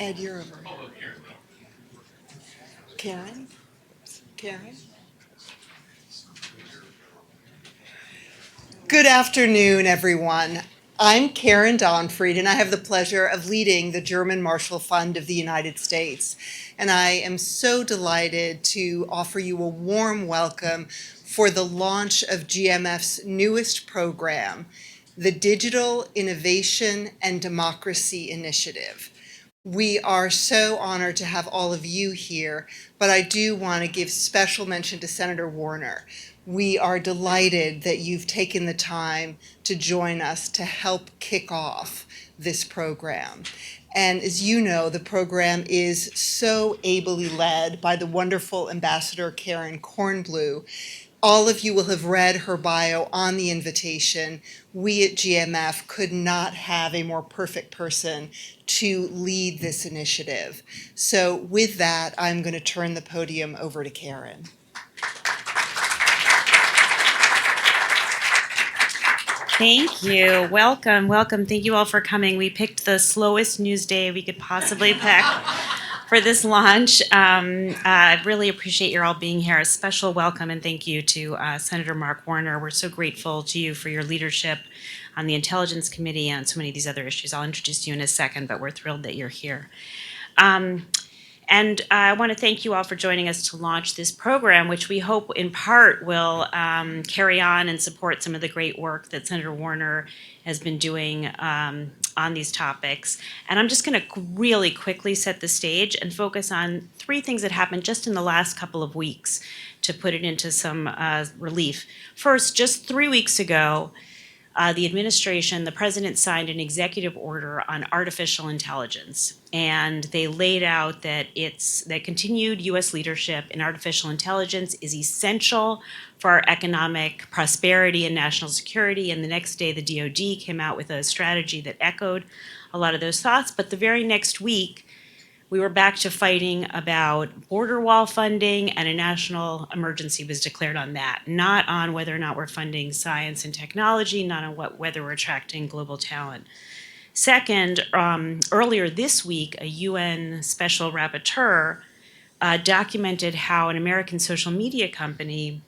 Ed, you're over. Karen? Karen? Good afternoon, everyone. I'm Karen Donfried, and I have the pleasure of leading the German Marshall Fund of the United States. And I am so delighted to offer you a warm welcome for the launch of GMF's newest program, the Digital Innovation and Democracy Initiative. We are so honored to have all of you here, but I do want to give special mention to Senator Warner. We are delighted that you've taken the time to join us to help kick off this program. And as you know, the program is so ably led by the wonderful Ambassador Karen Kornblue. All of you will have read her bio on the invitation. We at GMF could not have a more perfect person to lead this initiative. So with that, I'm going to turn the podium over to Karen. Thank you. Welcome, welcome. Thank you all for coming. We picked the slowest news day we could possibly pick for this launch. I really appreciate you all being here. A special welcome and thank you to Senator Mark Warner. We're so grateful to you for your leadership on the Intelligence Committee and so many of these other issues. I'll introduce you in a second, but we're thrilled that you're here. And I want to thank you all for joining us to launch this program, which we hope in part will carry on and support some of the great work that Senator Warner has been doing on these topics. And I'm just going to really quickly set the stage and focus on three things that happened just in the last couple of weeks to put it into some relief. First, just 3 weeks ago, the administration, the president signed an executive order on artificial intelligence, and they laid out that that continued U.S. leadership in artificial intelligence is essential for our economic prosperity and national security. And the next day, the DoD came out with a strategy that echoed a lot of those thoughts. But the very next week, we were back to fighting about border wall funding, and a national emergency was declared on that, not on whether or not we're funding science and technology, not on whether we're attracting global talent. Second, earlier this week, a UN special rapporteur documented how an American social media company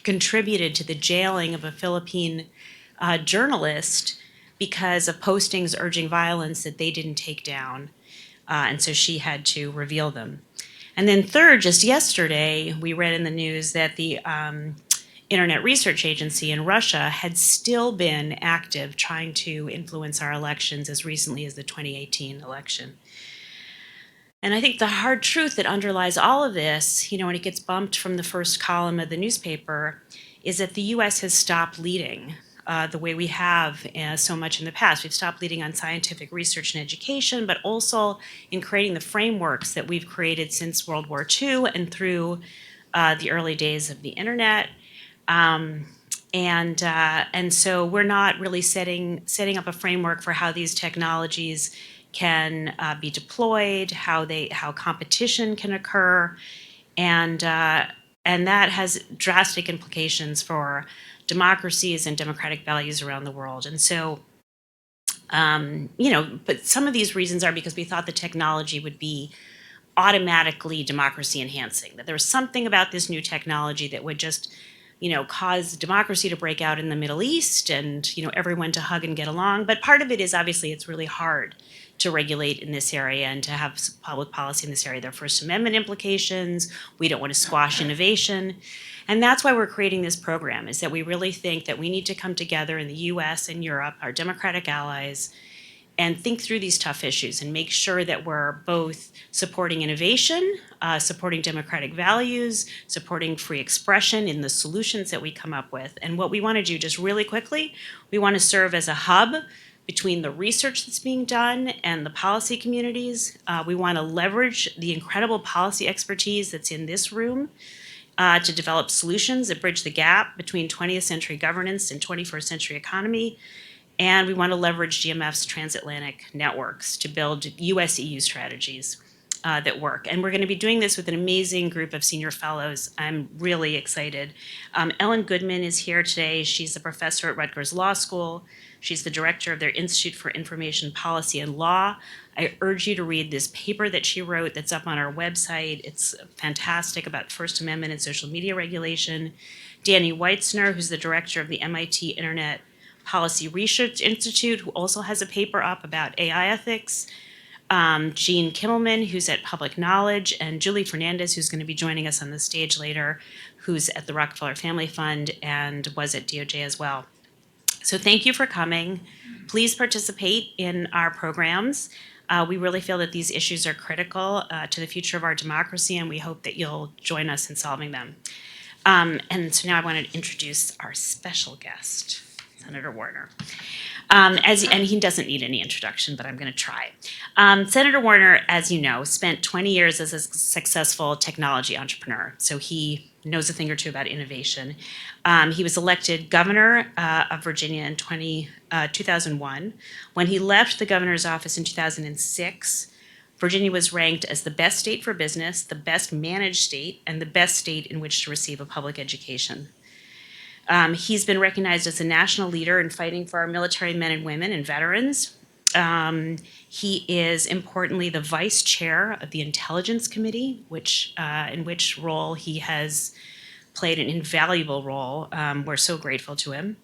contributed to the jailing of a Philippine journalist because of postings urging violence that they didn't take down. And so she had to reveal them. And then third, just yesterday, we read in the news that the Internet Research Agency in Russia had still been active trying to influence our elections as recently as the 2018 election. And I think the hard truth that underlies all of this, when it gets bumped from the first column of the newspaper, is that the US has stopped leading the way we have so much in the past. We've stopped leading on scientific research and education, but also in creating the frameworks that we've created since World War II and through the early days of the internet. And so we're not really setting up a framework for how these technologies can be deployed, how competition can occur, and that has drastic implications for democracies and democratic values around the world. And so, but some of these reasons are because we thought the technology would be automatically democracy enhancing, that there was something about this new technology that would just, cause democracy to break out in the Middle East and, everyone to hug and get along. But part of it is obviously it's really hard to regulate in this area and to have public policy in this area. There are First Amendment implications. We don't want to squash innovation. And that's why we're creating this program, is that we really think that we need to come together in the US and Europe, our democratic allies, and think through these tough issues and make sure that we're both supporting innovation, supporting democratic values, supporting free expression in the solutions that we come up with. And what we want to do, just really quickly, we want to serve as a hub between the research that's being done and the policy communities. We want to leverage the incredible policy expertise that's in this room to develop solutions that bridge the gap between 20th century governance and 21st century economy. And we want to leverage GMF's transatlantic networks to build US-EU strategies. that work. And we're going to be doing this with an amazing group of senior fellows. I'm really excited. Ellen Goodman is here today. She's a professor at Rutgers Law School. She's the director of their Institute for Information Policy and Law. I urge you to read this paper that she wrote that's up on our website. It's fantastic about First Amendment and social media regulation. Danny Weitzner, who's the director of the MIT Internet Policy Research Institute, who also has a paper up about AI ethics. Jean Kimmelman, who's at Public Knowledge, and Julie Fernandez, who's going to be joining us on the stage later, who's at the Rockefeller Family Fund and was at DOJ as well. So thank you for coming. Please participate in our programs. We really feel that these issues are critical to the future of our democracy, and we hope that you'll join us in solving them. And so now I want to introduce our special guest, Senator Warner. And he doesn't need any introduction, but I'm going to try. Senator Warner, as you know, spent 20 years as a successful technology entrepreneur, so he knows a thing or two about innovation. He was elected governor of Virginia in 2001. When he left the governor's office in 2006, Virginia was ranked as the best state for business, the best managed state, and the best state in which to receive a public education. He's been recognized as a national leader in fighting for our military men and women and veterans. He is importantly the vice chair of the Intelligence Committee, in which role he has played an invaluable role. We're so grateful to him.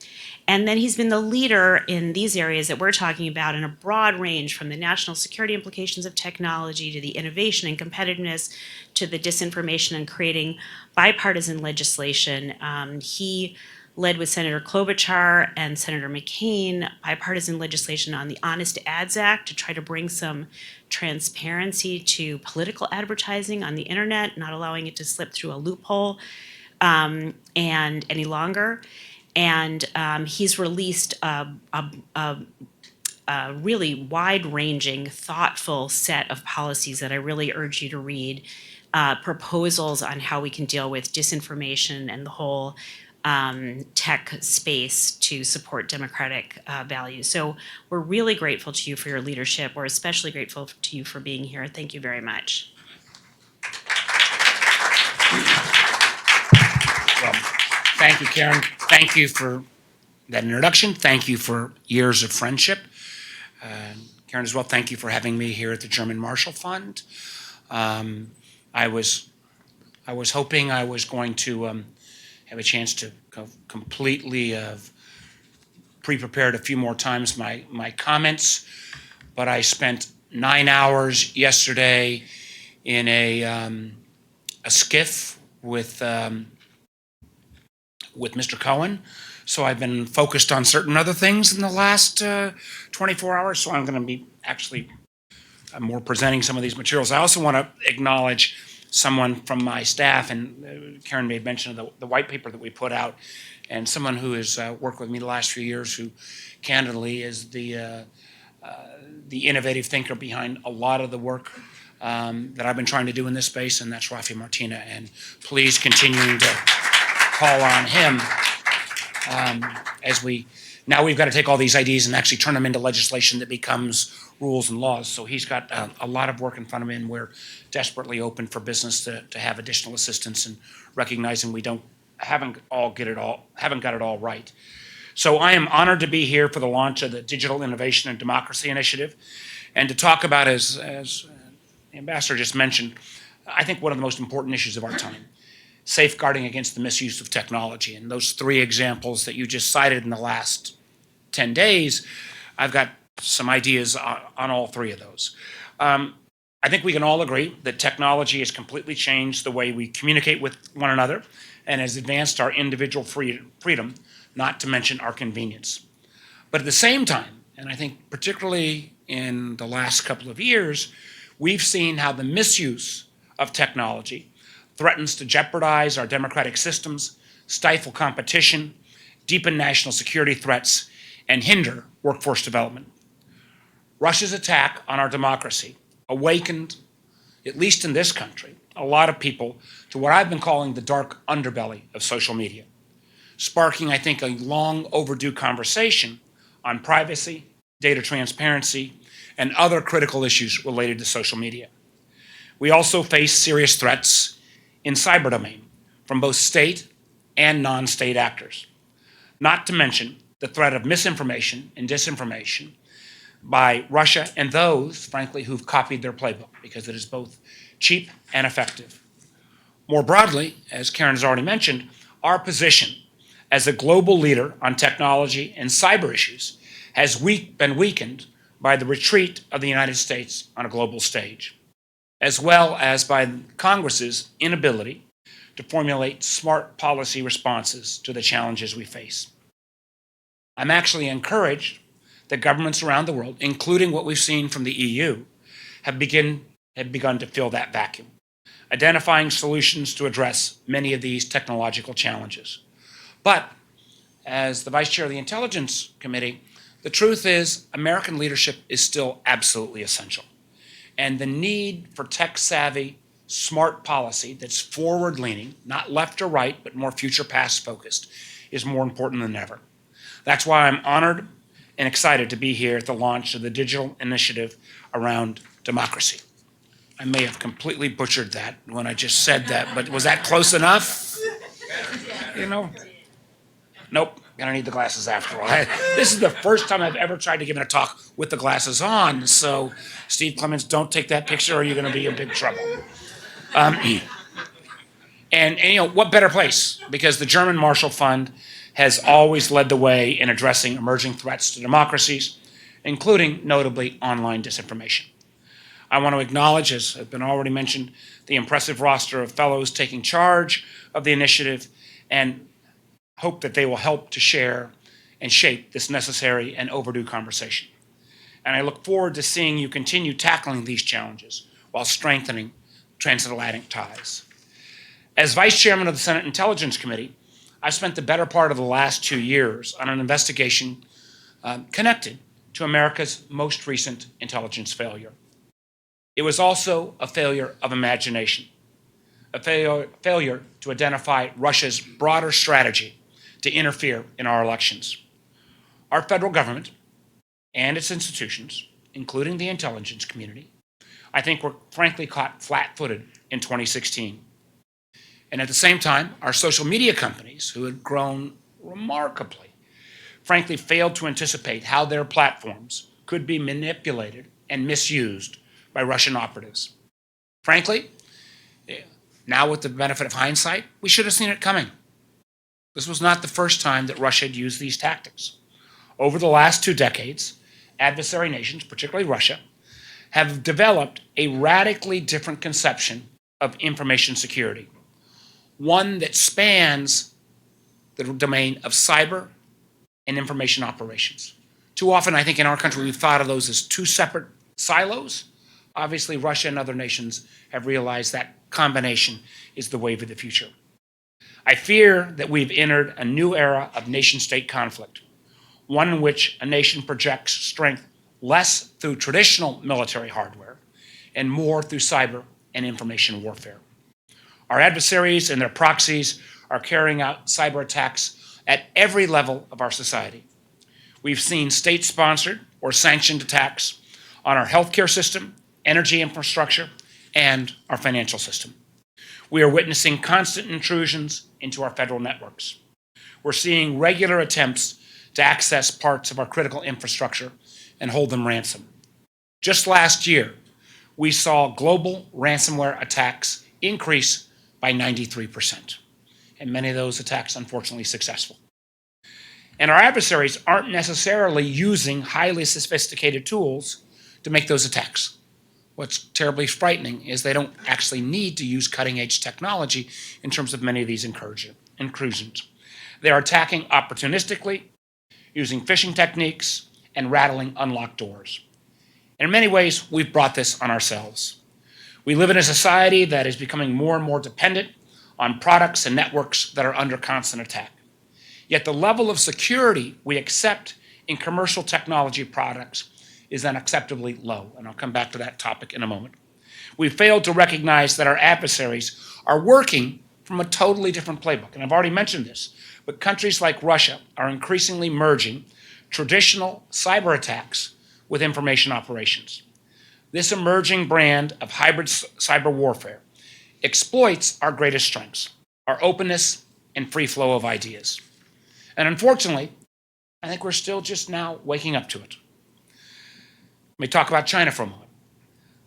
And then he's been the leader in these areas that we're talking about in a broad range, from the national security implications of technology to the innovation and competitiveness to the disinformation and creating bipartisan legislation. He led with Senator Klobuchar and Senator McCain bipartisan legislation on the Honest Ads Act to try to bring some transparency to political advertising on the internet, not allowing it to slip through a loophole and any longer. And he's released a really wide-ranging, thoughtful set of policies that I really urge you to read, proposals on how we can deal with disinformation and the whole tech space to support democratic values. So we're really grateful to you for your leadership. We're especially grateful to you for being here. Thank you very much. Well, thank you, Karen. Thank you for that introduction. Thank you for years of friendship. Karen, as well, thank you for having me here at the German Marshall Fund. I was hoping I was going to have a chance to completely pre-prepared a few more times my comments, but I spent 9 hours yesterday in a skiff with Mr. Cohen. So I've been focused on certain other things in the last 24 hours. So I'm going to be actually more presenting some of these materials. I also want to acknowledge someone from my staff, and Karen made mention of the white paper that we put out, and someone who has worked with me the last few years, who candidly is the innovative thinker behind a lot of the work that I've been trying to do in this space, and that's Rafi Martina. And please continuing to call on him as now we've got to take all these ideas and actually turn them into legislation that becomes rules and laws. So he's got a lot of work in front of him, and we're desperately open for business to have additional assistance and recognizing we haven't got it all right. So I am honored to be here for the launch of the Digital Innovation and Democracy Initiative, and to talk about, as the ambassador just mentioned, I think one of the most important issues of our time: safeguarding against the misuse of technology. And those 3 examples that you just cited in the last 10 days, I've got some ideas on all 3 of those. I think we can all agree that technology has completely changed the way we communicate with one another and has advanced our individual freedom, not to mention our convenience. But at the same time, and I think particularly in the last couple of years, we've seen how the misuse of technology threatens to jeopardize our democratic systems, stifle competition, deepen national security threats, and hinder workforce development. Russia's attack on our democracy awakened, at least in this country, a lot of people to what I've been calling the dark underbelly of social media, sparking, I think, a long overdue conversation on privacy, data transparency, and other critical issues related to social media. We also face serious threats in cyber domain from both state and non-state actors, not to mention the threat of misinformation and disinformation by Russia and those, frankly, who've copied their playbook because it is both cheap and effective. More broadly, as Karen has already mentioned, our position as a global leader on technology and cyber issues has been weakened by the retreat of the United States on a global stage, as well as by Congress's inability to formulate smart policy responses to the challenges we face. I'm actually encouraged that governments around the world, including what we've seen from the EU, have begun to fill that vacuum, identifying solutions to address many of these technological challenges. But as the Vice Chair of the Intelligence Committee, the truth is American leadership is still absolutely essential. And the need for tech-savvy, smart policy that's forward-leaning, not left or right, but more future-past focused, is more important than ever. That's why I'm honored and excited to be here at the launch of the digital initiative around democracy. I may have completely butchered that when I just said that, but was that close enough? You know? Nope, gonna need the glasses after all. This is the first time I've ever tried to give a talk with the glasses on, so Steve Clements, don't take that picture or you're gonna be in big trouble. And you know, what better place? Because the German Marshall Fund has always led the way in addressing emerging threats to democracies, including, notably, online disinformation. I want to acknowledge, as has been already mentioned, the impressive roster of fellows taking charge of the initiative and hope that they will help to share and shape this necessary and overdue conversation. And I look forward to seeing you continue tackling these challenges while strengthening transatlantic ties. As Vice Chairman of the Senate Intelligence Committee, I've spent the better part of the last 2 years on an investigation connected to America's most recent intelligence failure. It was also a failure of imagination, a failure to identify Russia's broader strategy to interfere in our elections. Our federal government and its institutions, including the intelligence community, I think were frankly caught flat-footed in 2016. And at the same time, our social media companies, who had grown remarkably, frankly failed to anticipate how their platforms could be manipulated and misused by Russian operatives. Frankly, now with the benefit of hindsight, we should have seen it coming. This was not the first time that Russia had used these tactics. Over the last 2 decades, adversary nations, particularly Russia, have developed a radically different conception of information security, one that spans the domain of cyber and information operations. Too often, I think in our country, we've thought of those as 2 separate silos. Obviously, Russia and other nations have realized that combination is the wave of the future. I fear that we've entered a new era of nation-state conflict, one in which a nation projects strength less through traditional military hardware and more through cyber and information warfare. Our adversaries and their proxies are carrying out cyber attacks at every level of our society. We've seen state-sponsored or sanctioned attacks on our healthcare system, energy infrastructure, and our financial system. We are witnessing constant intrusions into our federal networks. We're seeing regular attempts to access parts of our critical infrastructure and hold them ransom. Just last year, we saw global ransomware attacks increase by 93%, and many of those attacks, unfortunately, successful. And our adversaries aren't necessarily using highly sophisticated tools to make those attacks. What's terribly frightening is they don't actually need to use cutting-edge technology in terms of many of these intrusions. They are attacking opportunistically, using phishing techniques, and rattling unlocked doors. And in many ways, we've brought this on ourselves. We live in a society that is becoming more and more dependent on products and networks that are under constant attack. Yet the level of security we accept in commercial technology products is unacceptably low, and I'll come back to that topic in a moment. We failed to recognize that our adversaries are working from a totally different playbook, and I've already mentioned this, but countries like Russia are increasingly merging traditional cyber attacks with information operations. This emerging brand of hybrid cyber warfare exploits our greatest strengths, our openness and free flow of ideas. And unfortunately, I think we're still just now waking up to it. Let me talk about China for a moment.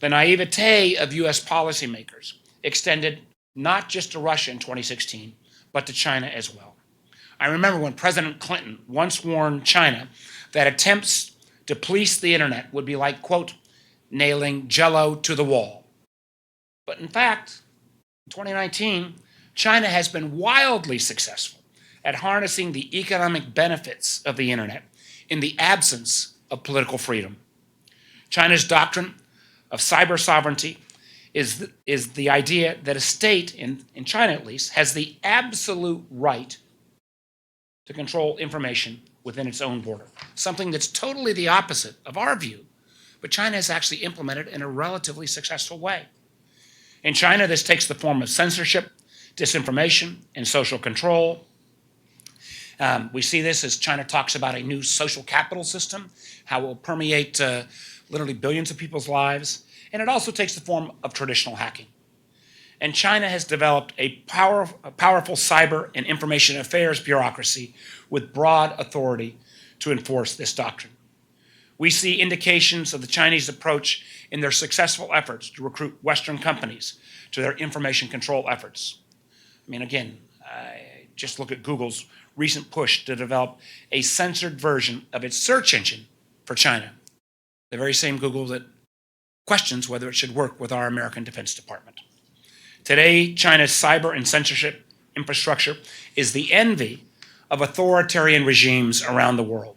The naivete of US policymakers extended not just to Russia in 2016, but to China as well. I remember when President Clinton once warned China that attempts to police the internet would be like, quote, nailing Jell-O to the wall. But in fact, in 2019, China has been wildly successful at harnessing the economic benefits of the internet in the absence of political freedom. China's doctrine of cyber sovereignty is the idea that a state, in China at least, has the absolute right to control information within its own border, something that's totally the opposite of our view, but China has actually implemented in a relatively successful way. In China, this takes the form of censorship, disinformation, and social control. We see this as China talks about a new social capital system, how it will permeate literally billions of people's lives, and it also takes the form of traditional hacking. And China has developed a powerful cyber and information affairs bureaucracy with broad authority to enforce this doctrine. We see indications of the Chinese approach in their successful efforts to recruit Western companies to their information control efforts. I mean, again, just look at Google's recent push to develop a censored version of its search engine for China, the very same Google that questions whether it should work with our American Defense Department. Today, China's cyber and censorship infrastructure is the envy of authoritarian regimes around the world.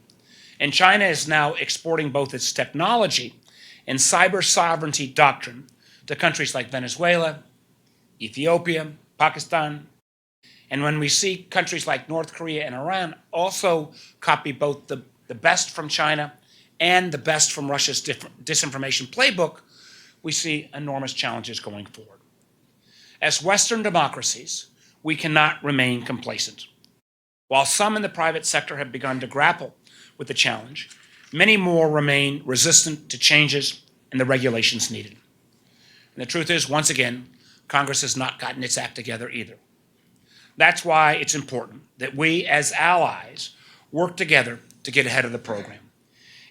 And China is now exporting both its technology and cyber sovereignty doctrine to countries like Venezuela, Ethiopia, Pakistan. And when we see countries like North Korea and Iran also copy both the best from China and the best from Russia's disinformation playbook, we see enormous challenges going forward. As Western democracies, we cannot remain complacent. While some in the private sector have begun to grapple with the challenge, many more remain resistant to changes and the regulations needed. And the truth is, once again, Congress has not gotten its act together either. That's why it's important that we, as allies, work together to get ahead of the program.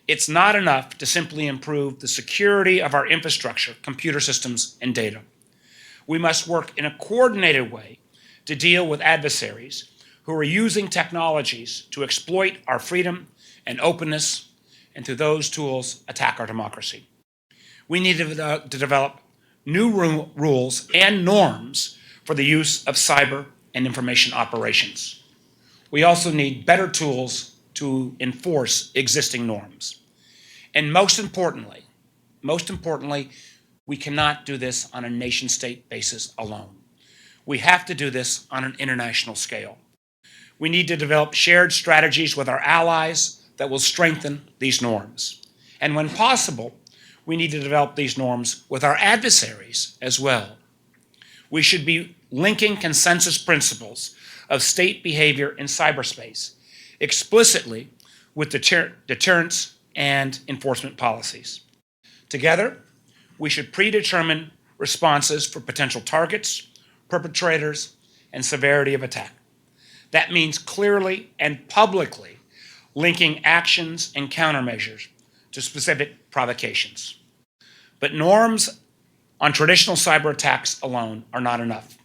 It's not enough to simply improve the security of our infrastructure, computer systems, and data. We must work in a coordinated way to deal with adversaries who are using technologies to exploit our freedom and openness, and through those tools, attack our democracy. We need to develop new rules and norms for the use of cyber and information operations. We also need better tools to enforce existing norms. And most importantly, we cannot do this on a nation-state basis alone. We have to do this on an international scale. We need to develop shared strategies with our allies that will strengthen these norms. And when possible, we need to develop these norms with our adversaries as well. We should be linking consensus principles of state behavior in cyberspace explicitly with deterrence and enforcement policies. Together, we should predetermine responses for potential targets, perpetrators, and severity of attack. That means clearly and publicly linking actions and countermeasures to specific provocations. But norms on traditional cyber attacks alone are not enough.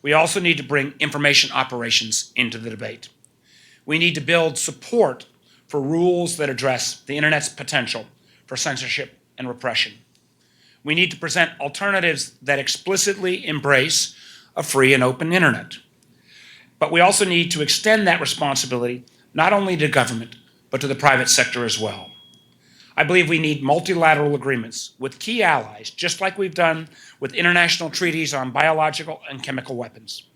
We also need to bring information operations into the debate. We need to build support for rules that address the internet's potential for censorship and repression. We need to present alternatives that explicitly embrace a free and open internet. But we also need to extend that responsibility not only to government, but to the private sector as well. I believe we need multilateral agreements with key allies, just like we've done with international treaties on biological and chemical weapons.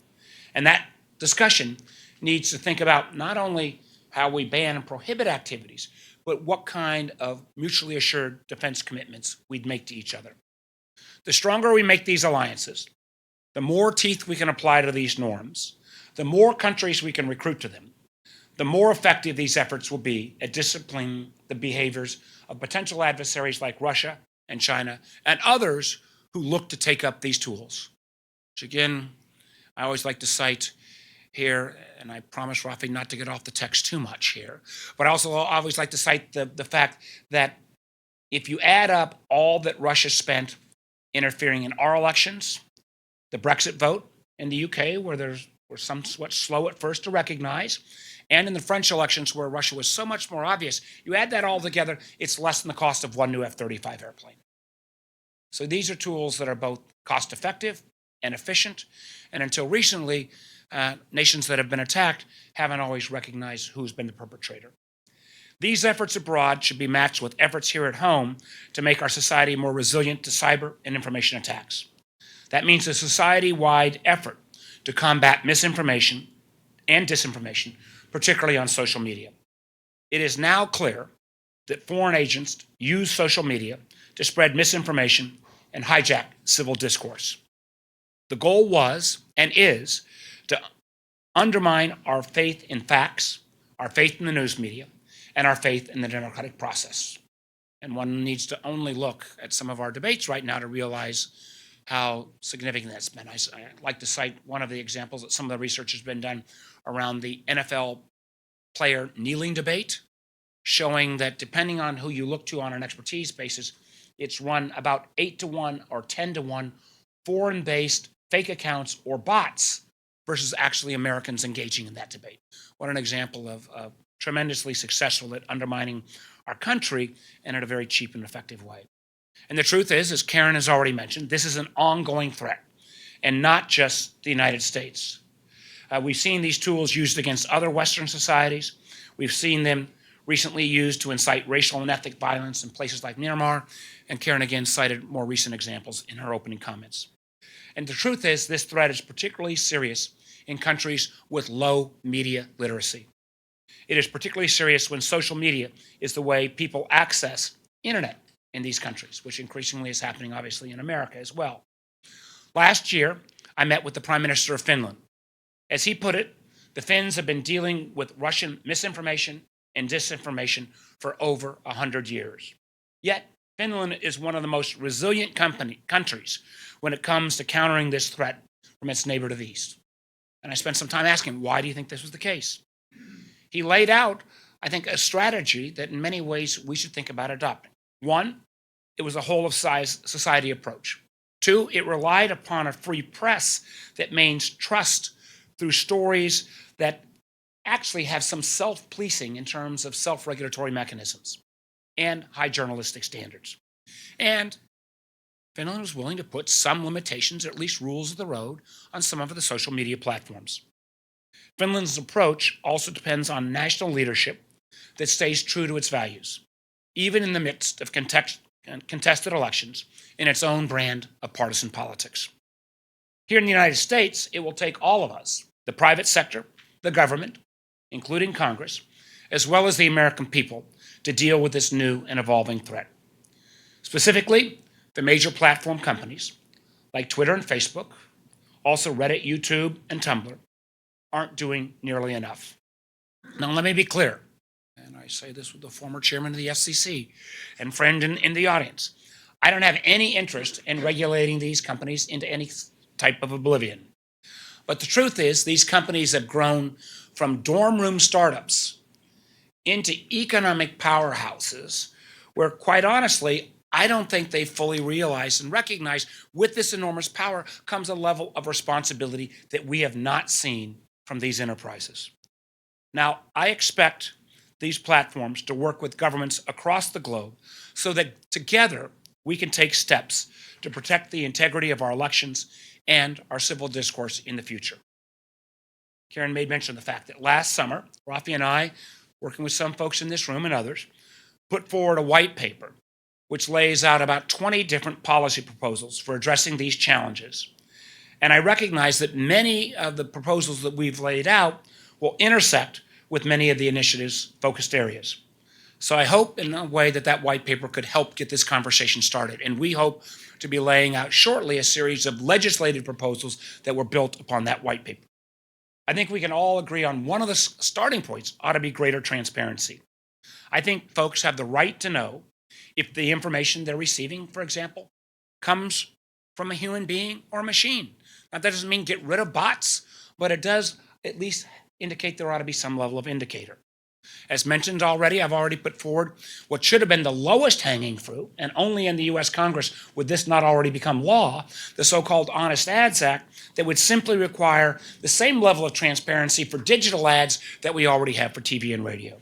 And that discussion needs to think about not only how we ban and prohibit activities, but what kind of mutually assured defense commitments we'd make to each other. The stronger we make these alliances, the more teeth we can apply to these norms, the more countries we can recruit to them, the more effective these efforts will be at disciplining the behaviors of potential adversaries like Russia and China, and others who look to take up these tools. Which again, I always like to cite here, and I promise Rafi not to get off the text too much here, but I also always like to cite the fact that if you add up all that Russia spent interfering in our elections, the Brexit vote in the UK, where we're somewhat slow at first to recognize, and in the French elections where Russia was so much more obvious, you add that all together, it's less than the cost of one new F-35 airplane. So these are tools that are both cost effective and efficient, and until recently, nations that have been attacked haven't always recognized who's been the perpetrator. These efforts abroad should be matched with efforts here at home to make our society more resilient to cyber and information attacks. That means a society-wide effort to combat misinformation and disinformation, particularly on social media. It is now clear that foreign agents use social media to spread misinformation and hijack civil discourse. The goal was and is to undermine our faith in facts, our faith in the news media, and our faith in the democratic process. And one needs to only look at some of our debates right now to realize how significant that's been. I like to cite one of the examples that some of the research has been done around the NFL player kneeling debate, showing that depending on who you look to on an expertise basis, it's run about 8-to-1 or 10-to-1 foreign-based fake accounts or bots versus actually Americans engaging in that debate. What an example of tremendously successful at undermining our country and in a very cheap and effective way. And the truth is, as Karen has already mentioned, this is an ongoing threat, and not just the United States. We've seen these tools used against other Western societies. We've seen them recently used to incite racial and ethnic violence in places like Myanmar, and Karen again cited more recent examples in her opening comments. And the truth is, this threat is particularly serious in countries with low media literacy. It is particularly serious when social media is the way people access internet in these countries, which increasingly is happening, obviously, in America as well. Last year, I met with the Prime Minister of Finland. As he put it, the Finns have been dealing with Russian misinformation and disinformation for over 100 years. Yet, Finland is one of the most resilient countries when it comes to countering this threat from its neighbor to the east. And I spent some time asking, why do you think this was the case? He laid out, I think, a strategy that in many ways we should think about adopting. One, it was a whole-of-society approach. Two, it relied upon a free press that means trust through stories that actually have some self-policing in terms of self-regulatory mechanisms and high journalistic standards. And Finland was willing to put some limitations, or at least rules of the road, on some of the social media platforms. Finland's approach also depends on national leadership that stays true to its values, even in the midst of contested elections in its own brand of partisan politics. Here in the United States, it will take all of us, the private sector, the government, including Congress, as well as the American people, to deal with this new and evolving threat. Specifically, the major platform companies, like Twitter and Facebook, also Reddit, YouTube, and Tumblr, aren't doing nearly enough. Now, let me be clear, and I say this with the former chairman of the FCC and friend in the audience. I don't have any interest in regulating these companies into any type of oblivion. But the truth is, these companies have grown from dorm room startups into economic powerhouses where, quite honestly, I don't think they fully realize and recognize with this enormous power comes a level of responsibility that we have not seen from these enterprises. Now, I expect these platforms to work with governments across the globe so that together we can take steps to protect the integrity of our elections and our civil discourse in the future. Karen made mention of the fact that last summer, Rafi and I, working with some folks in this room and others, put forward a white paper which lays out about 20 different policy proposals for addressing these challenges. And I recognize that many of the proposals that we've laid out will intersect with many of the initiative's focused areas. So I hope in a way that that white paper could help get this conversation started. And we hope to be laying out shortly a series of legislative proposals that were built upon that white paper. I think we can all agree on one of the starting points ought to be greater transparency. I think folks have the right to know if the information they're receiving, for example, comes from a human being or a machine. Now, that doesn't mean get rid of bots, but it does at least indicate there ought to be some level of indicator. As mentioned already, I've already put forward what should have been the lowest hanging fruit, and only in the US Congress would this not already become law, the so-called Honest Ads Act, that would simply require the same level of transparency for digital ads that we already have for TV and radio.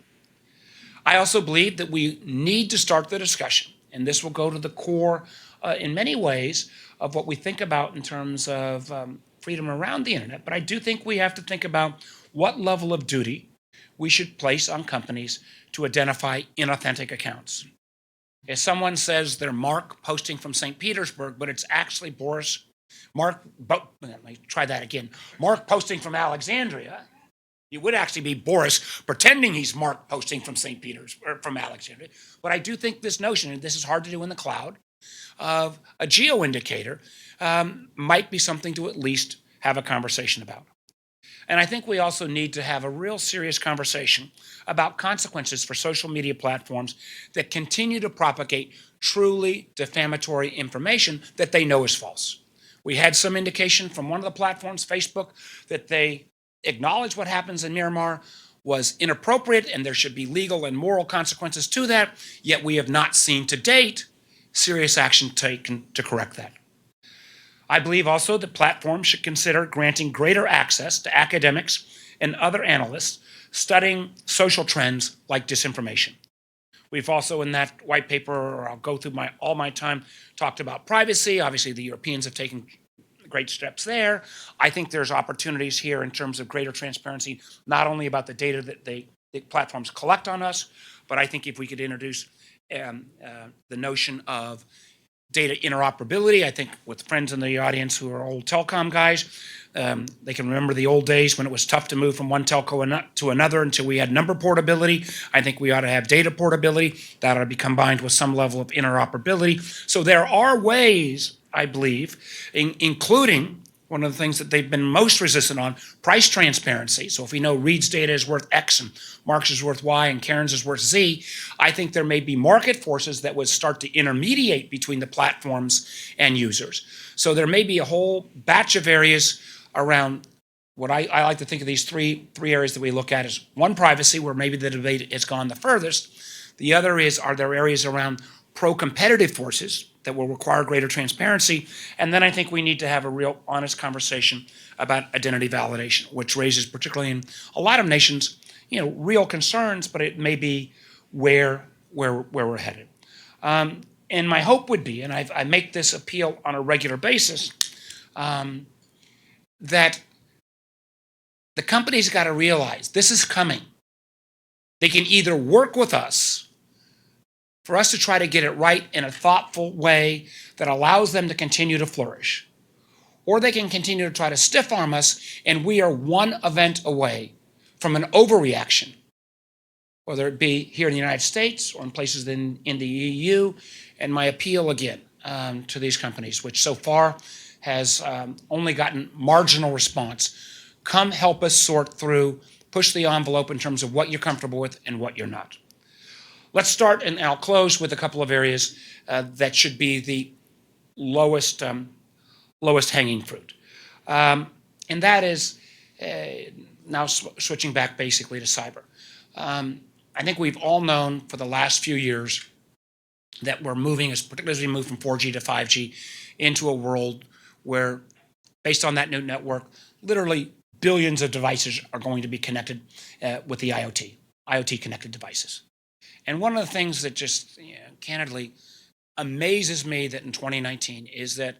I also believe that we need to start the discussion, and this will go to the core in many ways of what we think about in terms of freedom around the internet, but I do think we have to think about what level of duty we should place on companies to identify inauthentic accounts. If someone says they're Mark posting from St. Petersburg, but it's actually Mark posting from Alexandria, it would actually be Boris pretending he's Mark posting from St. Peter's or from Alexandria. But I do think this notion, and this is hard to do in the cloud, of a geo indicator might be something to at least have a conversation about. And I think we also need to have a real serious conversation about consequences for social media platforms that continue to propagate truly defamatory information that they know is false. We had some indication from one of the platforms, Facebook, that they acknowledged what happens in Myanmar was inappropriate and there should be legal and moral consequences to that, yet we have not seen to date serious action taken to correct that. I believe also that platforms should consider granting greater access to academics and other analysts studying social trends like disinformation. We've also in that white paper, or I'll go through all my time, talked about privacy. Obviously, the Europeans have taken great steps there. I think there's opportunities here in terms of greater transparency, not only about the data that the platforms collect on us, but I think if we could introduce the notion of data interoperability. I think with friends in the audience who are old telecom guys, they can remember the old days when it was tough to move from one telco to another until we had number portability. I think we ought to have data portability. That ought to be combined with some level of interoperability. So there are ways, I believe, including one of the things that they've been most resistant on, price transparency. So if we know Reed's data is worth X and Mark's is worth Y and Karen's is worth Z, I think there may be market forces that would start to intermediate between the platforms and users. So there may be a whole batch of areas around what I like to think of these three areas that we look at as one, privacy, where maybe the debate has gone the furthest. The other is, are there areas around pro-competitive forces that will require greater transparency? And then I think we need to have a real honest conversation about identity validation, which raises, particularly in a lot of nations, real concerns, but it may be where we're headed. And my hope would be, and I make this appeal on a regular basis, that the companies got to realize this is coming. They can either work with us for us to try to get it right in a thoughtful way that allows them to continue to flourish, or they can continue to try to stiff arm us, and we are one event away from an overreaction, whether it be here in the United States or in places in the EU. And my appeal again to these companies, which so far has only gotten marginal response, come help us sort through, push the envelope in terms of what you're comfortable with and what you're not. Let's start, and I'll close with a couple of areas that should be the lowest hanging fruit. And that is, now switching back basically to cyber. I think we've all known for the last few years that we're moving, particularly as we move from 4G to 5G, into a world where, based on that new network, literally billions of devices are going to be connected with the IoT connected devices. And one of the things that just candidly amazes me that in 2019 is that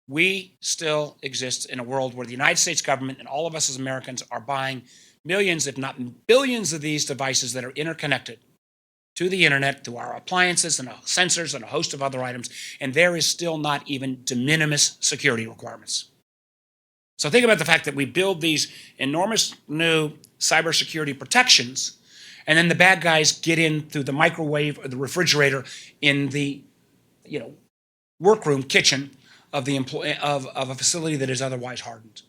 we still exist in a world where the United States government and all of us as Americans are buying millions, if not billions, of these devices that are interconnected to the internet through our appliances and sensors and a host of other items, and there is still not even de minimis security requirements. So think about the fact that we build these enormous new cybersecurity protections, and then the bad guys get in through the microwave or the refrigerator in the workroom kitchen of the of a facility that is otherwise hardened.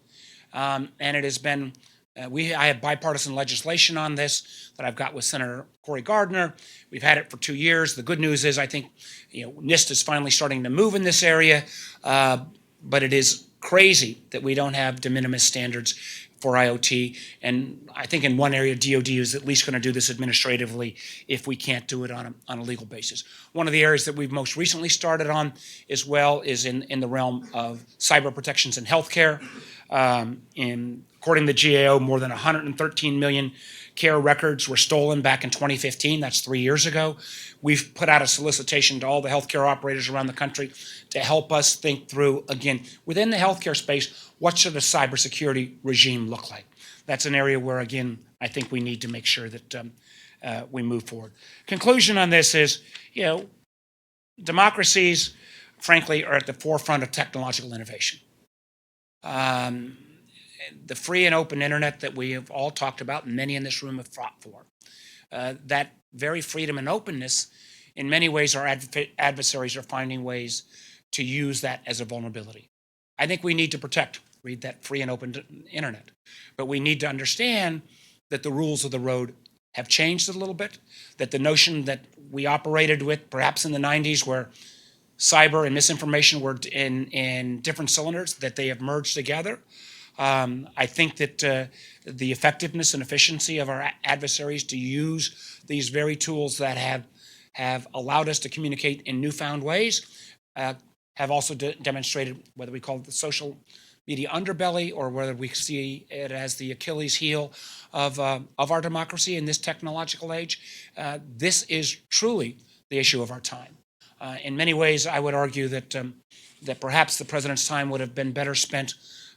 And it has been I have bipartisan legislation on this that I've got with Senator Cory Gardner. We've had it for 2 years. The good news is I think NIST is finally starting to move in this area, but it is crazy that we don't have de minimis standards for IoT. And I think in one area, DoD is at least going to do this administratively if we can't do it on a legal basis. One of the areas that we've most recently started on as well is in the realm of cyber protections in healthcare. According to the GAO, more than 113 million care records were stolen back in 2015. That's 3 years ago. We've put out a solicitation to all the healthcare operators around the country to help us think through, again, within the healthcare space, what should a cybersecurity regime look like? That's an area where, again, I think we need to make sure that we move forward. Conclusion on this is, democracies, frankly, are at the forefront of technological innovation. The free and open internet that we have all talked about, and many in this room have fought for, that very freedom and openness, in many ways our adversaries are finding ways to use that as a vulnerability. I think we need to protect, that free and open internet. But we need to understand that the rules of the road have changed a little bit, that the notion that we operated with perhaps in the 90s where cyber and misinformation were in different cylinders, that they have merged together. I think that the effectiveness and efficiency of our adversaries to use these very tools that have allowed us to communicate in newfound ways have also demonstrated, whether we call it the social media underbelly or whether we see it as the Achilles heel of our democracy in this technological age. This is truly the issue of our time. In many ways, I would argue that perhaps the president's time would have been better spent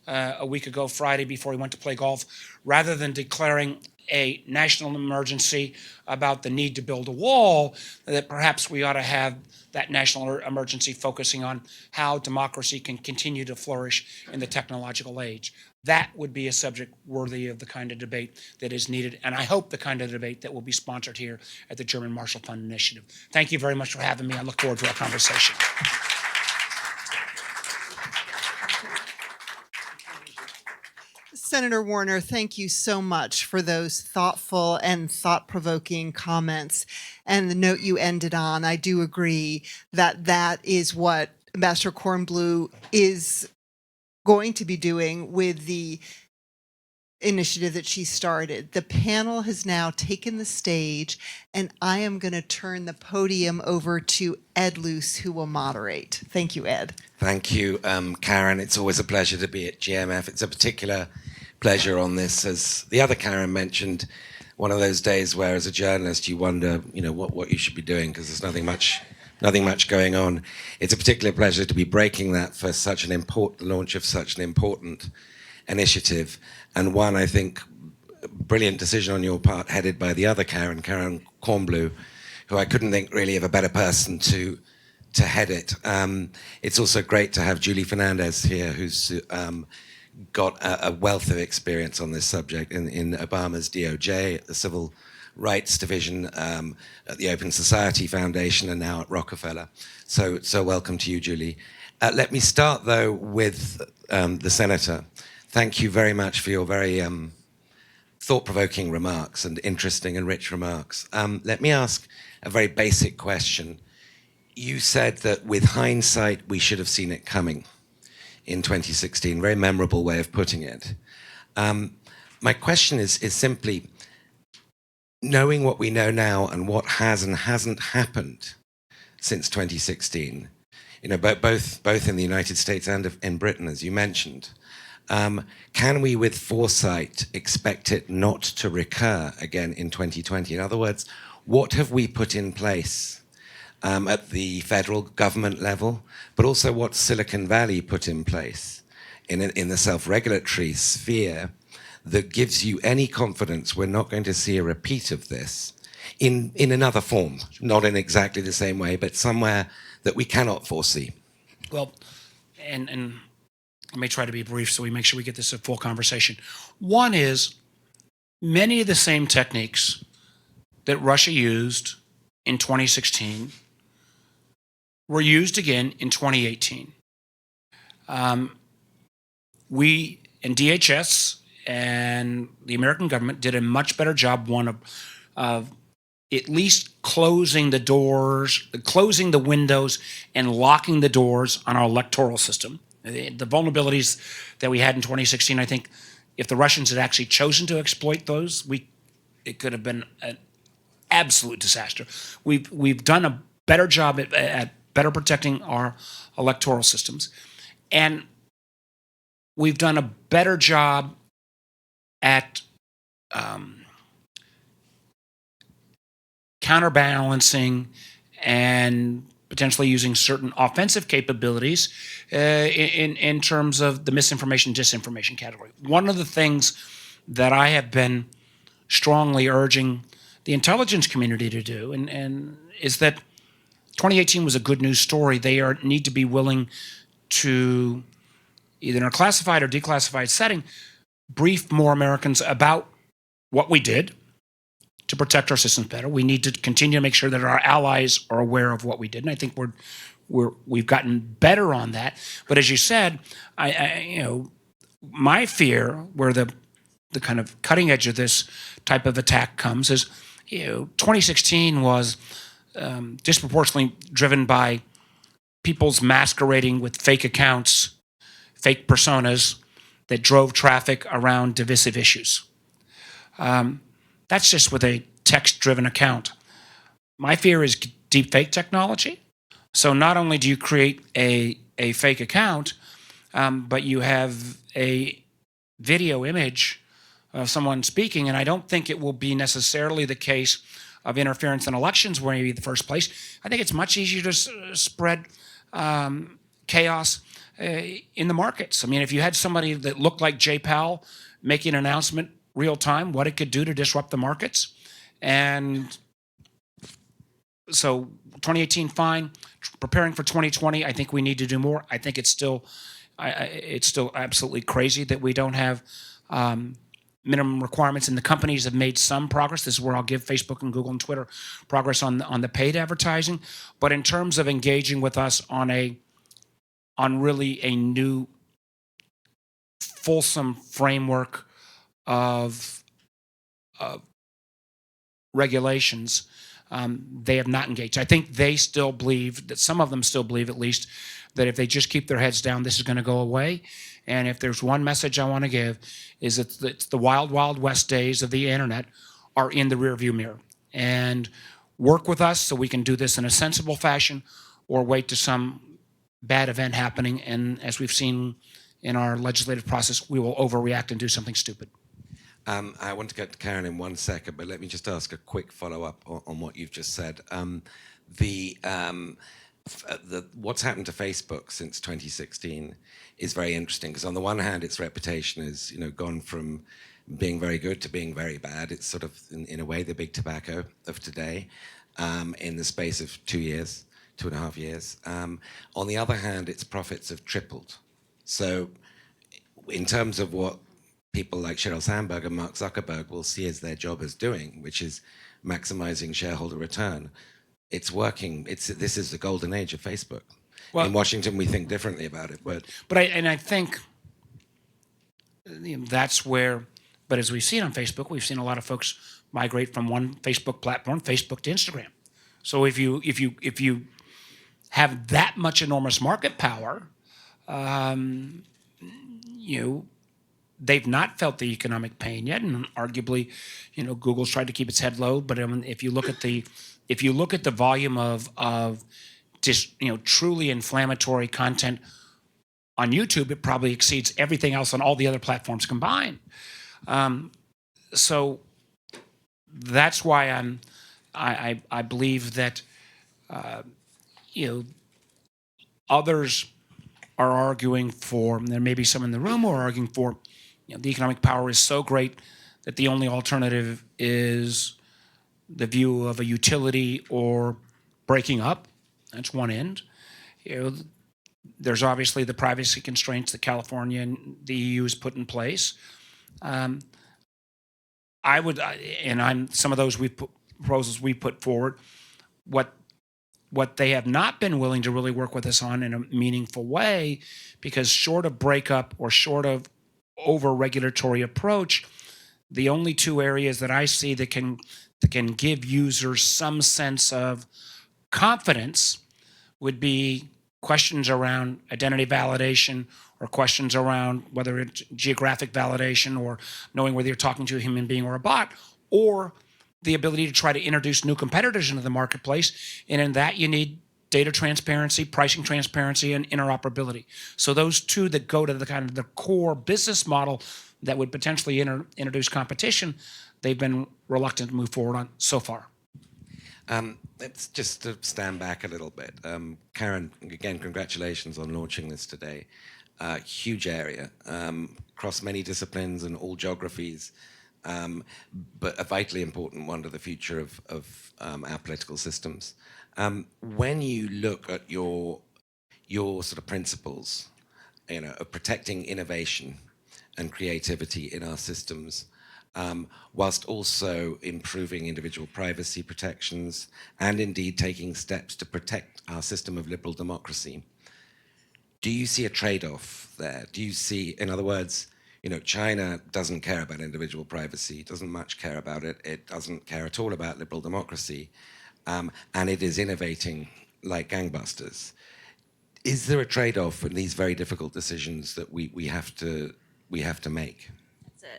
a week ago Friday before he went to play golf, rather than declaring a national emergency about the need to build a wall, that perhaps we ought to have that national emergency focusing on how democracy can continue to flourish in the technological age. That would be a subject worthy of the kind of debate that is needed, and I hope the kind of debate that will be sponsored here at the German Marshall Fund Initiative. Thank you very much for having me. I look forward to our conversation. Senator Warner, thank you so much for those thoughtful and thought-provoking comments. And the note you ended on, I do agree that that is what Ambassador Kornblue is going to be doing with the initiative that she started. The panel has now taken the stage, and I am going to turn the podium over to Ed Luce, who will moderate. Thank you, Ed. Thank you, Karen. It's always a pleasure to be at GMF. It's a particular pleasure on this, as the other Karen mentioned, one of those days where, as a journalist, you wonder, what you should be doing because there's nothing much going on. It's a particular pleasure to be breaking that for such an important launch of such an important initiative, and one, I think, brilliant decision on your part, headed by the other Karen Kornblue, who I couldn't think really of a better person to head it. It's also great to have Julie Fernandez here, who's got a wealth of experience on this subject in Obama's DOJ, at the Civil Rights Division, at the Open Society Foundation, and now at Rockefeller. So welcome to you, Julie. Let me start, though, with the Senator. Thank you very much for your very thought-provoking remarks and interesting and rich remarks. Let me ask a very basic question. You said that with hindsight, we should have seen it coming in 2016. Very memorable way of putting it. My question is simply, knowing what we know now and what has and hasn't happened since 2016, both in the United States and in Britain, as you mentioned, can we, with foresight, expect it not to recur again in 2020? In other words, what have we put in place at the federal government level, but also what Silicon Valley put in place in the self-regulatory sphere that gives you any confidence we're not going to see a repeat of this in another form, not in exactly the same way, but somewhere that we cannot foresee? Well, and let me try to be brief so we make sure we get this a full conversation. One is, many of the same techniques that Russia used in 2016 were used again in 2018. We, and DHS and the American government did a much better job, one of at least closing the doors, closing the windows, and locking the doors on our electoral system. The vulnerabilities that we had in 2016, I think, if the Russians had actually chosen to exploit those, it could have been an absolute disaster. We've done a better job at better protecting our electoral systems, and we've done a better job at counterbalancing and potentially using certain offensive capabilities in terms of the misinformation, disinformation category. One of the things that I have been strongly urging the intelligence community to do, and is that 2018 was a good news story. They need to be willing to, either in a classified or declassified setting, brief more Americans about what we did to protect our systems better. We need to continue to make sure that our allies are aware of what we did, and I think we've gotten better on that. But as you said, my fear, where the kind of cutting edge of this type of attack comes, is 2016 was disproportionately driven by people's masquerading with fake accounts, fake personas that drove traffic around divisive issues. That's just with a text-driven account. My fear is deep fake technology. So not only do you create a fake account, but you have a video image of someone speaking, and I don't think it will be necessarily the case of interference in elections where you be the first place. I think it's much easier to spread chaos in the markets. I mean, if you had somebody that looked like Jay Powell making an announcement real time, what it could do to disrupt the markets. And so 2018, fine. Preparing for 2020, I think we need to do more. I think it's still absolutely crazy that we don't have minimum requirements, and the companies have made some progress. This is where I'll give Facebook and Google and Twitter progress on the paid advertising. But in terms of engaging with us on really a new fulsome framework of regulations, they have not engaged. I think they still believe, that some of them still believe at least, that if they just keep their heads down, this is going to go away. And if there's one message I want to give, is that the wild, wild west days of the internet are in the rearview mirror. And work with us so we can do this in a sensible fashion, or wait to some bad event happening. And as we've seen in our legislative process, we will overreact and do something stupid. I want to get to Karen in 1 second, but let me just ask a quick follow-up on what you've just said. What's happened to Facebook since 2016 is very interesting, because on the one hand, its reputation has gone from being very good to being very bad. It's sort of, in a way, the big tobacco of today, in the space of 2 years, 2.5 years. On the other hand, its profits have tripled. So in terms of what people like Sheryl Sandberg and Mark Zuckerberg will see as their job as doing, which is maximizing shareholder return, it's working. This is the golden age of Facebook. Well, in Washington, we think differently about it, but I think that's where. But as we've seen on Facebook, we've seen a lot of folks migrate from one Facebook platform, Facebook, to Instagram. So if you have that much enormous market power, they've not felt the economic pain yet, and arguably, Google's tried to keep its head low. But if you look at the volume of just truly inflammatory content on YouTube, it probably exceeds everything else on all the other platforms combined. So that's why I believe that others are arguing for, and there may be some in the room who are arguing for, the economic power is so great that the only alternative is the view of a utility or breaking up. That's one end. There's obviously the privacy constraints that California and the EU has put in place. Some of those proposals we put forward, what they have not been willing to really work with us on in a meaningful way, because short of breakup or short of over-regulatory approach, the only two areas that I see that can give users some sense of confidence would be questions around identity validation or questions around whether it's geographic validation or knowing whether you're talking to a human being or a bot, or the ability to try to introduce new competitors into the marketplace. And in that, you need data transparency, pricing transparency, and interoperability. So those two that go to the kind of the core business model that would potentially introduce competition, they've been reluctant to move forward on so far. Let's just to stand back a little bit. Karen, again, congratulations on launching this today. Huge area, across many disciplines and all geographies, but a vitally important one to the future of our political systems. When you look at your sort of principles, of protecting innovation and creativity in our systems, whilst also improving individual privacy protections and indeed taking steps to protect our system of liberal democracy, do you see a trade-off there? Do you see, in other words, China doesn't care about individual privacy, doesn't much care about it, it doesn't care at all about liberal democracy, and it is innovating like gangbusters. Is there a trade-off in these very difficult decisions that we have to make?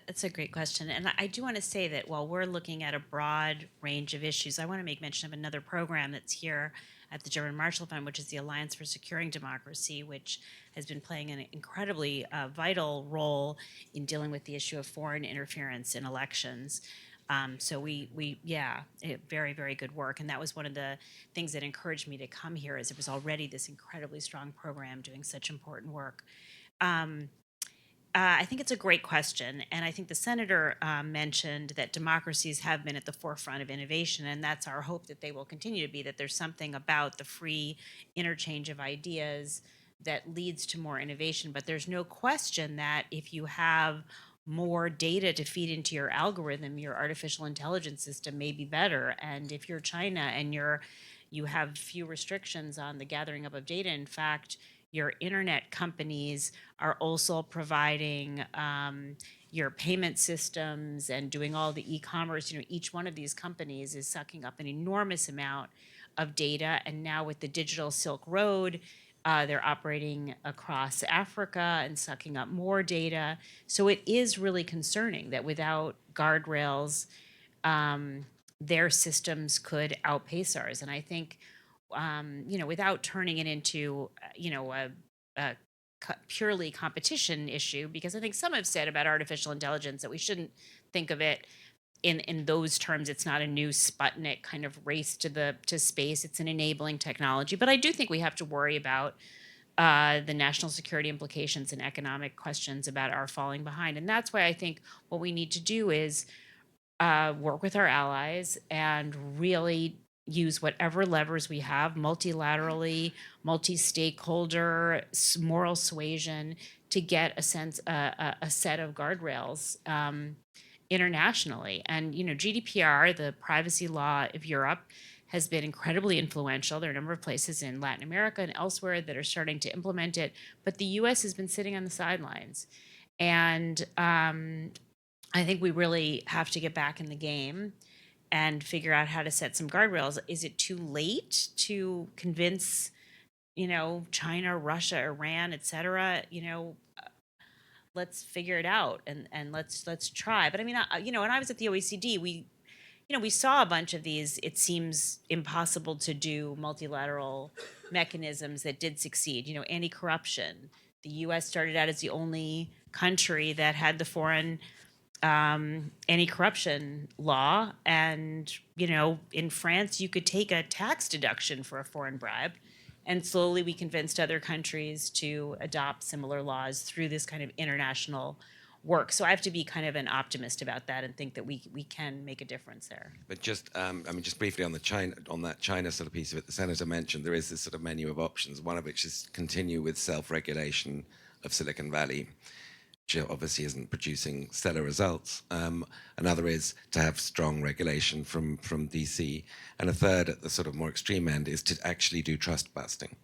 It's a great question. And I do want to say that while we're looking at a broad range of issues, I want to make mention of another program that's here at the German Marshall Fund, which is the Alliance for Securing Democracy, which has been playing an incredibly vital role in dealing with the issue of foreign interference in elections. So very, very good work. And that was one of the things that encouraged me to come here, is it was already this incredibly strong program doing such important work. I think it's a great question, and I think the senator mentioned that democracies have been at the forefront of innovation, and that's our hope that they will continue to be, that there's something about the free interchange of ideas that leads to more innovation. But there's no question that if you have more data to feed into your algorithm, your artificial intelligence system may be better. And if you're China and you have few restrictions on the gathering up of data, in fact, your internet companies are also providing your payment systems and doing all the e-commerce. Each one of these companies is sucking up an enormous amount of data. And now with the digital Silk Road, they're operating across Africa and sucking up more data. So it is really concerning that without guardrails, their systems could outpace ours. And I think without turning it into, a purely competition issue, because I think some have said about artificial intelligence that we shouldn't think of it in those terms. It's not a new Sputnik kind of race to space. It's an enabling technology. But I do think we have to worry about the national security implications and economic questions about our falling behind. And that's why I think what we need to do is work with our allies and really use whatever levers we have multilaterally, multi-stakeholder, moral suasion, to get a set of guardrails internationally. And GDPR, the privacy law of Europe, has been incredibly influential. There are a number of places in Latin America and elsewhere that are starting to implement it, but the U.S. has been sitting on the sidelines. And I think we really have to get back in the game and figure out how to set some guardrails. Is it too late to convince, China, Russia, Iran, et cetera? Let's figure it out and let's try. But I mean, when I was at the OECD, we saw a bunch of these, it seems impossible to do multilateral mechanisms that did succeed. Anti-corruption. The U.S. started out as the only country that had the foreign anti-corruption law, and in France you could take a tax deduction for a foreign bribe, and slowly we convinced other countries to adopt similar laws through this kind of international work. So I have to be kind of an optimist about that and think that we can make a difference there. But just just briefly on that China sort of piece of it, the senator mentioned there is this sort of menu of options, one of which is continue with self-regulation of Silicon Valley, which obviously isn't producing stellar results. Another is to have strong regulation from DC. And a third, at the sort of more extreme end, is to actually do trust busting.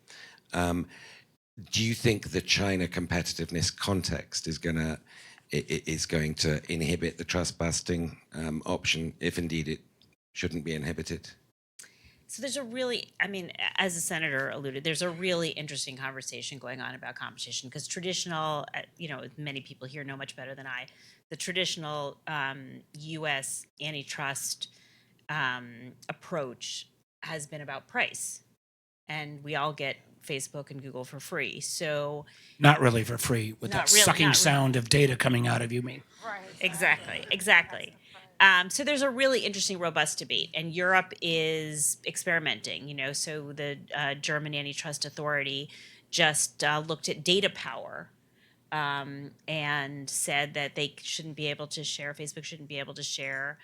Do you think the China competitiveness context is going to is going to inhibit the trust busting option, if indeed it shouldn't be inhibited? So there's a really, I mean, as the senator alluded, there's a really interesting conversation going on about competition because traditional, many people here know much better than I, the traditional U.S. antitrust approach has been about price, and we all get Facebook and Google for free. So Not really for free with Not that really, sucking not really. sound of data coming out of you, mean. exactly. So there's a really interesting, robust debate, and Europe is experimenting. So the German antitrust authority just looked at data power and said that they shouldn't be able to share. Facebook shouldn't be able to share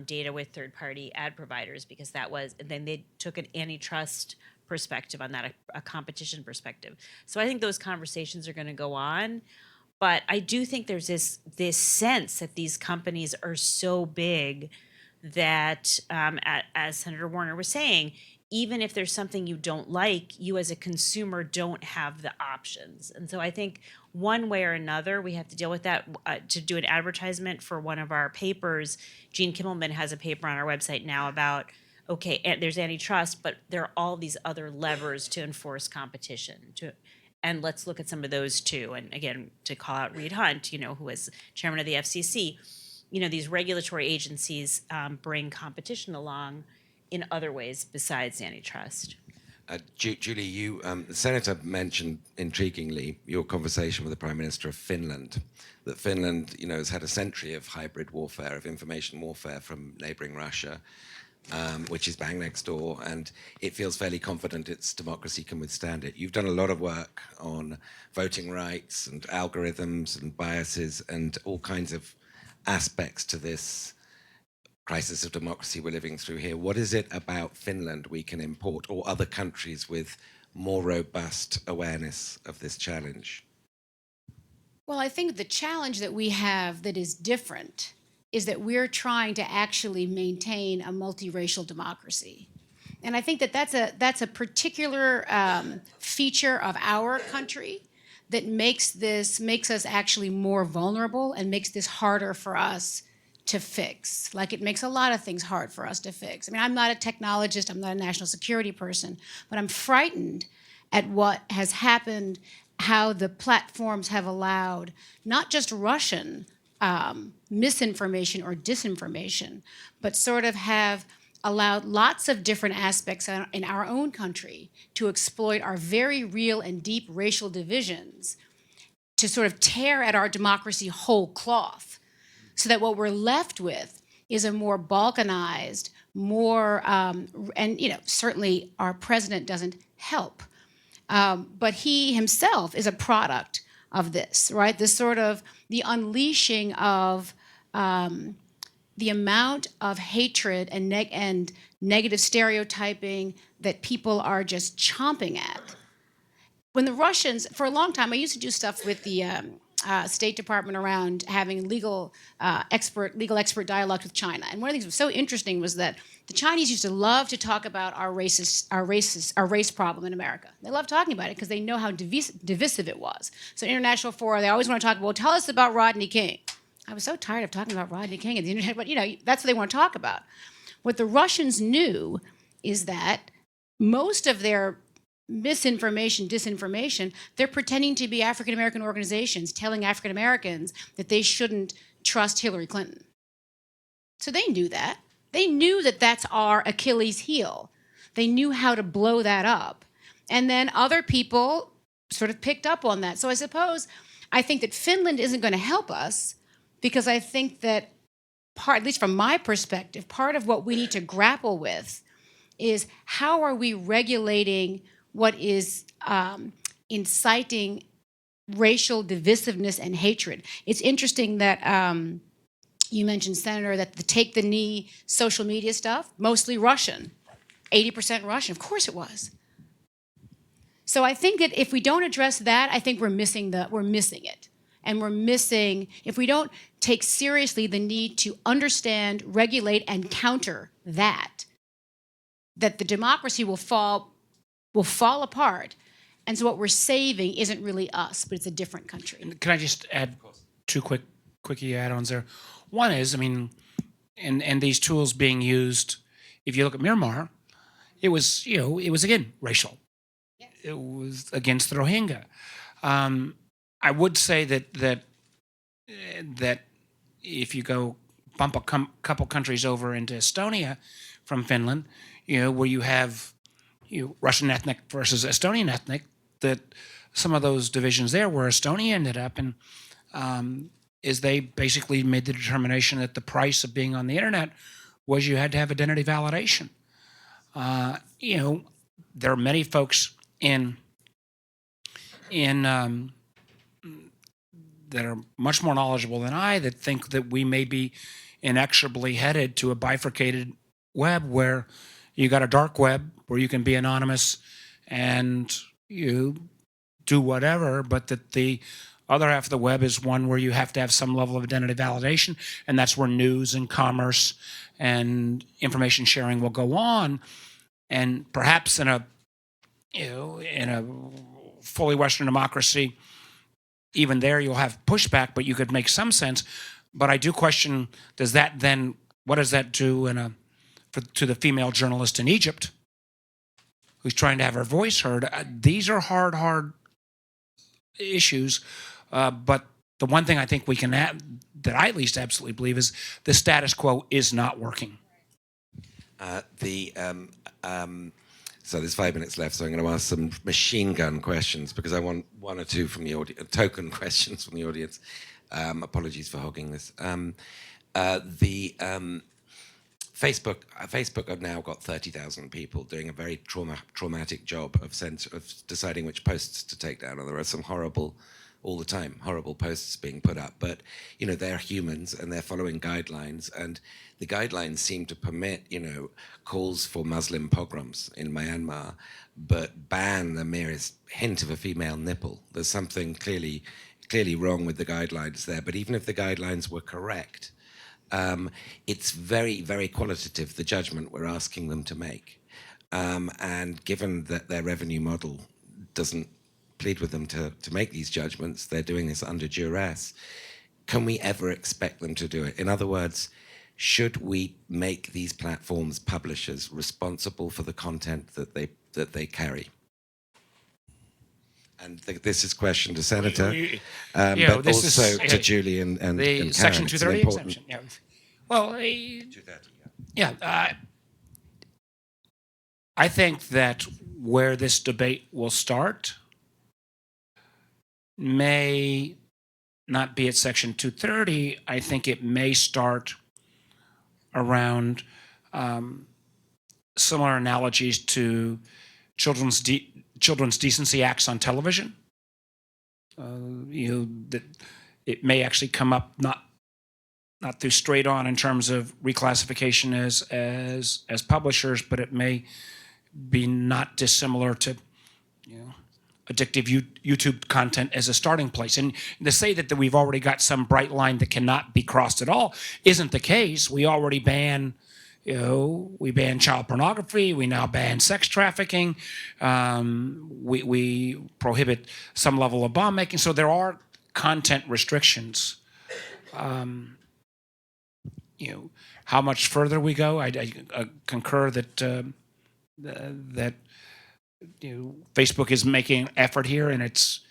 data with third-party ad providers because that was. And then they took an antitrust perspective on that, a competition perspective. So I think those conversations are going to go on. But I do think there's this sense that these companies are so big that, as Senator Warner was saying, even if there's something you don't like, you as a consumer don't have the options. And so I think one way or another, we have to deal with that. To do an advertisement for one of our papers, Gene Kimmelman has a paper on our website now about, okay, there's antitrust, but there are all these other levers to enforce competition. And let's look at some of those too. And again, to call out Reed Hunt, who is chairman of the FCC, these regulatory agencies bring competition along in other ways besides antitrust. Julie, the senator mentioned intriguingly your conversation with the Prime Minister of Finland, that Finland, has had a century of hybrid warfare, of information warfare from neighboring Russia, which is bang next door, and it feels fairly confident its democracy can withstand it. You've done a lot of work on voting rights and algorithms and biases and all kinds of aspects to this crisis of democracy we're living through here. What is it about Finland we can import, or other countries with more robust awareness of this challenge? Well, I think the challenge that we have that is different is that we're trying to actually maintain a multiracial democracy. And I think that that's a particular feature of our country that makes us actually more vulnerable and makes this harder for us to fix. Like it makes a lot of things hard for us to fix. I mean, I'm not a technologist, I'm not a national security person, but I'm frightened at what has happened, how the platforms have allowed not just Russian misinformation or disinformation, but sort of have allowed lots of different aspects in our own country to exploit our very real and deep racial divisions to sort of tear at our democracy whole cloth, so that what we're left with is a more balkanized, more, and certainly our president doesn't help, but he himself is a product of this, right? This sort of the unleashing of the amount of hatred and negative stereotyping that people are just chomping at. When the Russians, for a long time, I used to do stuff with the State Department around having legal expert dialogue with China. And one of the things that was so interesting was that the Chinese used to love to talk about our race problem in America. They love talking about it because they know how divisive it was. So international fora, they always want to talk about, well, tell us about Rodney King. I was so tired of talking about Rodney King at the internet, but that's what they want to talk about. What the Russians knew is that most of their misinformation, disinformation, they're pretending to be African-American organizations telling African Americans that they shouldn't trust Hillary Clinton. So they knew that. They knew that that's our Achilles heel. They knew how to blow that up. And then other people sort of picked up on that. So I think that Finland isn't going to help us because I think that at least from my perspective, part of what we need to grapple with is how are we regulating what is inciting racial divisiveness and hatred. It's interesting that you mentioned, Senator, that the take the knee social media stuff, mostly Russian, 80% Russian. Of course it was. So I think that if we don't address that, I think we're missing it. And we're missing, if we don't take seriously the need to understand, regulate, and counter that the democracy will fall apart. And so what we're saving isn't really us, but it's a different country. Can I just add two quickie add-ons there. One is, I mean, and these tools being used. If you look at Myanmar, it was again racial. It was against the Rohingya. I would say that if you go bump a couple countries over into Estonia from Finland, where you have Russian ethnic versus Estonian ethnic, that some of those divisions there where Estonia ended up, and is they basically made the determination that the price of being on the internet was you had to have identity validation. There are many folks in that are much more knowledgeable than I that think that we may be inexorably headed to a bifurcated web where you got a dark web where you can be anonymous and you do whatever, but that the other half of the web is one where you have to have some level of identity validation, and that's where news and commerce and information sharing will go on. And perhaps in a fully Western democracy, even there you'll have pushback, but you could make some sense. But I do question: what does that do to the female journalist in Egypt who's trying to have her voice heard? These are hard issues. But the one thing I think we can add, that I at least absolutely believe, is the status quo is not working. So there's 5 minutes left, so I'm going to ask some machine gun questions because I want one or two from the audience, token questions from the audience. Apologies for hogging this. Facebook have now got 30,000 people doing a very traumatic job of deciding which posts to take down, and there are some horrible posts being put up. But they're humans and they're following guidelines, and the guidelines seem to permit calls for Muslim pogroms in Myanmar, but ban the merest hint of a female nipple. There's something clearly wrong with the guidelines there. But even if the guidelines were correct, it's very, very qualitative, the judgment we're asking them to make. And given that their revenue model doesn't plead with them to make these judgments, they're doing this under duress. Can we ever expect them to do it? In other words, should we make these platforms, publishers, responsible for the content that they carry? And this is a question to Senator, but also to Julie and the Karen. Section It's 230 important. exemption. Yeah. Well, 230, I think that where this debate will start may not be at Section 230. I think it may start around similar analogies to children's decency acts on television. That it may actually come up not through straight on in terms of reclassification as publishers, but it may be not dissimilar to addictive YouTube content as a starting place. And to say that we've already got some bright line that cannot be crossed at all isn't the case. We already ban child pornography. We now ban sex trafficking. We prohibit some level of bomb making. So there are content restrictions. How much further we go, I concur that Facebook is making an effort here, and it's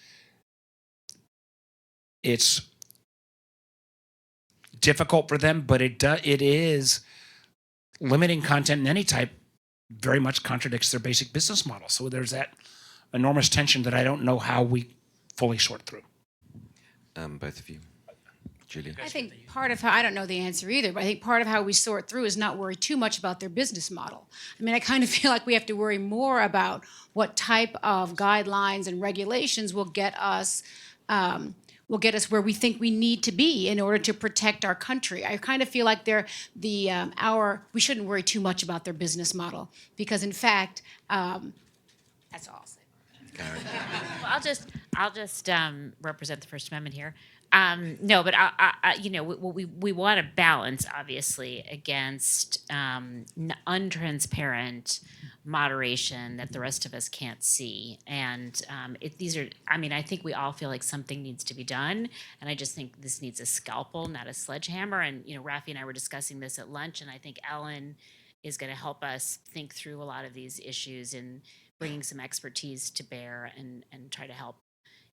difficult for them, but it is limiting content in any type very much contradicts their basic business model. So there's that enormous tension that I don't know how we fully sort through. Both of you. Julia. I think part of how, I don't know the answer either, but I think part of how we sort through is not worry too much about their business model. I mean, I kind of feel like we have to worry more about what type of guidelines and regulations will get us where we think we need to be in order to protect our country. I kind of feel like we shouldn't worry too much about their business model because, in fact, that's all I'll say. Karen. Well, I'll just represent the First Amendment here. No, but we want to balance, obviously, against untransparent moderation that the rest of us can't see. And these are, I mean, I think we all feel like something needs to be done. And I just think this needs a scalpel, not a sledgehammer. And, you know, Rafi and I were discussing this at lunch, and I think Ellen is going to help us think through a lot of these issues and bringing some expertise to bear and try to help,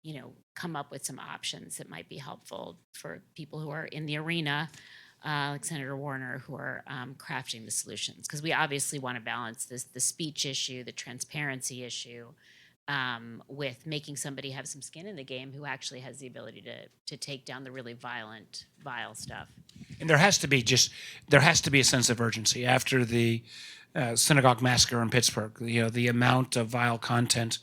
you know, come up with some options that might be helpful for people who are in the arena, like Senator Warner, who are crafting the solutions. Because we obviously want to balance the speech issue, the transparency issue, with making somebody have some skin in the game who actually has the ability to take down the really violent, vile stuff. And there has to be a sense of urgency after the synagogue massacre in Pittsburgh. You know, the amount of vile content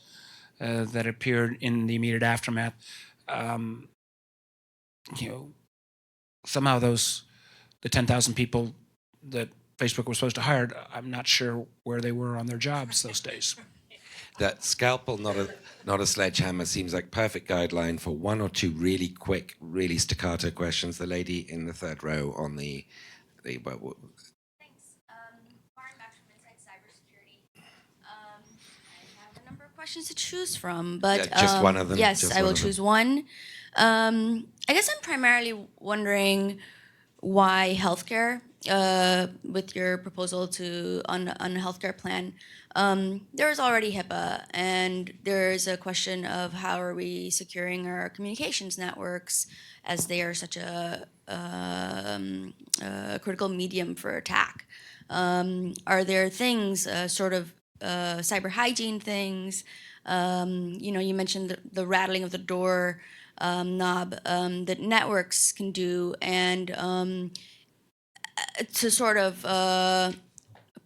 that appeared in the immediate aftermath. You know, somehow the 10,000 people that Facebook was supposed to hire, I'm not sure where they were on their jobs those days. That scalpel, not a sledgehammer, seems like perfect guideline for one or two really quick, really staccato questions. The lady in the third row on the Thanks. Lauren Max from Insight Cybersecurity. I have a number of questions to choose from, but Yeah, just one of them. Yes, Just I one will of them. choose one. I guess I'm primarily wondering why healthcare, with your proposal on a healthcare plan. There's already HIPAA, and there's a question of how are we securing our communications networks, as they are such a critical medium for attack. Are there things, cyber hygiene things? You know, you mentioned the rattling of the door knob that networks can do, and to sort of